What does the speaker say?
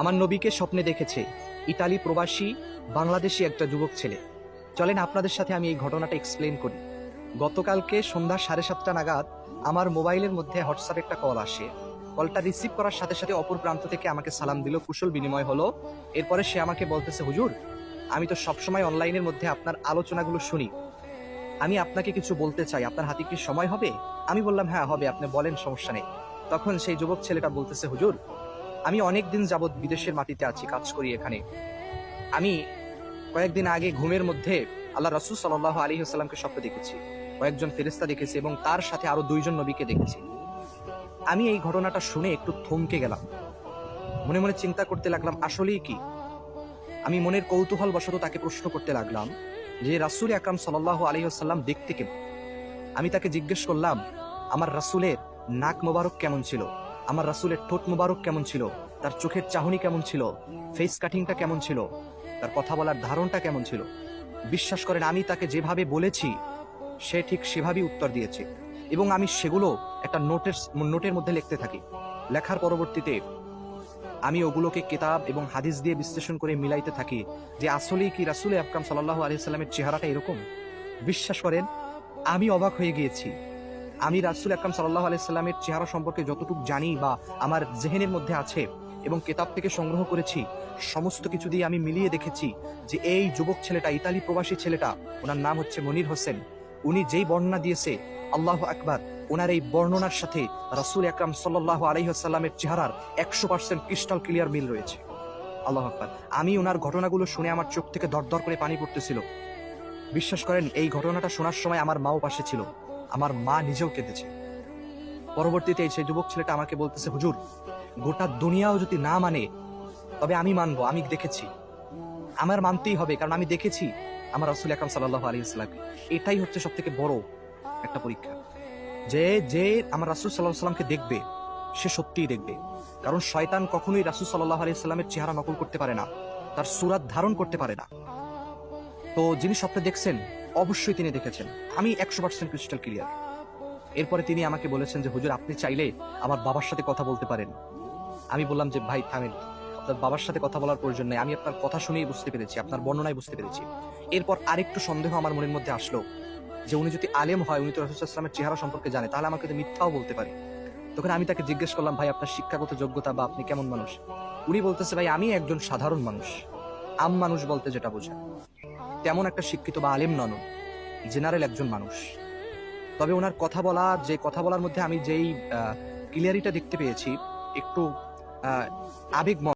আমার নবীকে স্বপ্নে দেখেছে ইতালি প্রবাসী বাংলাদেশি একটা যুবক ছেলে। চলেন আপনাদের সাথে আমি এই ঘটনাটা এক্সপ্লেন করি। গতকালকে সন্ধ্যা 7:30 নাগাদ আমার মোবাইলের মধ্যে হোয়াটসঅ্যাপ একটা কল আসে। কলটা রিসিভ করার সাথে সাথে অপর প্রান্ত থেকে আমাকে সালাম দিল, কুশল বিনিময় হলো। এরপরে সে আমাকে বলতেছে, হুজুর আমি তো সবসময় অনলাইনের মধ্যে আপনার আলোচনাগুলো শুনি, আমি আপনাকে কিছু বলতে চাই, আপনার হাতে কি সময় হবে? আমি বললাম হ্যাঁ হবে, আপনি বলেন, সমস্যা নেই। তখন সেই যুবক ছেলেটা বলতেছে, হুজুর আমি অনেক দিন যাবৎ বিদেশের মাটিতে আছি, কাজ করি এখানে। আমি কয়েকদিন আগে ঘুমের মধ্যে আল্লাহ রাসূল সাল্লাল্লাহু আলাইহি ওয়াসাল্লামকে স্বপ্নে দেখেছি, কয়েকজন ফেরেশতা দেখেছি এবং তার সাথে আরো 2জন নবীকে দেখেছি। আমি এই ঘটনাটা শুনে একটু থমকে গেলাম, মনে মনে চিন্তা করতে লাগলাম আসলেই কি। আমি মনের কৌতূহল বশত তাকে প্রশ্ন করতে লাগলাম যে রাসূল আকরাম সাল্লাল্লাহু আলাইহি ওয়াসাল্লাম দেখতে কেমন। আমি তাকে জিজ্ঞেস করলাম আমার রাসূলের নাক মোবারক কেমন ছিল, আমার রাসূলের ঠোঁট মোবারক কেমন ছিল, তার চোখের চাহনি কেমন ছিল, ফেস কাটিংটা কেমন ছিল, তার কথা বলার ধারণটা কেমন ছিল। বিশ্বাস করেন আমি তাকে যেভাবে বলেছি সে ঠিক সেভাবেই উত্তর দিয়েছে এবং আমি সেগুলো একটা নোটের মধ্যে লিখতে থাকি। লেখার পরবর্তীতে আমি ওগুলোকে কিতাব এবং হাদিস দিয়ে বিশ্লেষণ করে মিলাইতে থাকি যে আসলেই কি রাসূল আকরাম সাল্লাল্লাহু আলাইহি সাল্লামের চেহারাটা এরকম। বিশ্বাস করেন আমি অবাক হয়ে গিয়েছি। আমি রাসূল আকরাম সাল্লাল্লাহু আলাইহি সাল্লামের চেহারা সম্পর্কে যতটুকু জানি বা আমার জেহেনের মধ্যে আছে এবং কিতাব থেকে সংগ্রহ করেছি, সমস্ত কিছু দিয়ে আমি মিলিয়ে দেখেছি যে এই যুবক ছেলেটা, ইতালি প্রবাসী ছেলেটা, ওনার নাম হচ্ছে মনির হোসেন, উনি যেই বর্ণনা দিয়েছে আল্লাহু আকবার, ওনার এই বর্ণনার সাথে রাসূল আকরাম সাল্লাল্লাহু আলাইহি ওয়াসাল্লামের চেহারার 100% ক্রিস্টাল ক্লিয়ার মিল রয়েছে। আল্লাহু আকবার। আমি ওনার ঘটনাগুলো শুনে আমার চোখ থেকে দরদর করে পানি পড়তেছিল। বিশ্বাস করেন এই ঘটনাটা শোনার সময় আমার মাও পাশে ছিল, আমার মা নিজেও কেঁদেছে। পরবর্তীতে সেই যুবক ছেলেটা আমাকে বলতেছে, হুজুর গোটা দুনিয়াও যদি না মানে তবে আমি মানবো, আমি দেখেছি, আমার মানতেই হবে, কারণ আমি দেখেছি আমার রাসূল আকরাম সাল্লাল্লাহু আলাইহি ওয়াসাল্লামকে। এটাই হচ্ছে সবথেকে বড় একটা পরীক্ষা, যে যে আমার রাসূল সাল্লাল্লাহু আলাইহি ওয়াসাল্লামকে দেখবে সে সত্যিই দেখবে। কারণ শয়তান কখনোই রাসূল সাল্লাল্লাহু আলাইহি ওয়াসাল্লামের চেহারা নকল করতে পারে না, তার সূরত ধারণ করতে পারে না। তো যিনি স্বপ্নে দেখছেন অবশ্যই তিনি দেখেছেন, আমি 100% ক্রিস্টাল ক্লিয়ার। এরপরে তিনি আমাকে বলেছেন যে হুজুর আপনি চাইলে আমার বাবার সাথে কথা বলতে পারেন। আমি বললাম যে ভাই থামেন, আপনার বাবার সাথে কথা বলার প্রয়োজন নেই, আমি আপনার কথা শুনেই বুঝতে পেরেছি, আপনার বর্ণনায় বুঝতে পেরেছি। এরপর আরেকটু সন্দেহ আমার মনের মধ্যে আসলো যে উনি যদি আলেম হয়, উনি তো রাসূল সাল্লাল্লাহু আলাইহি ওয়াসাল্লামের চেহারা সম্পর্কে জানে, তাহলে আমাকে তো মিথ্যাও বলতে পারে। তখন আমি তাকে জিজ্ঞেস করলাম, ভাই আপনার শিক্ষাগত যোগ্যতা বা আপনি কেমন মানুষ? উনি বলতেছে, ভাই আমি একজন সাধারণ মানুষ, আম মানুষ বলতে যেটা বোঝায়, তেমন একটা শিক্ষিত বা আলেম নন, জেনারেল একজন মানুষ। তবে ওনার কথা বলার মধ্যে আমি যেই ক্লিয়ারিটা দেখতে পেয়েছি, একটু আবেগ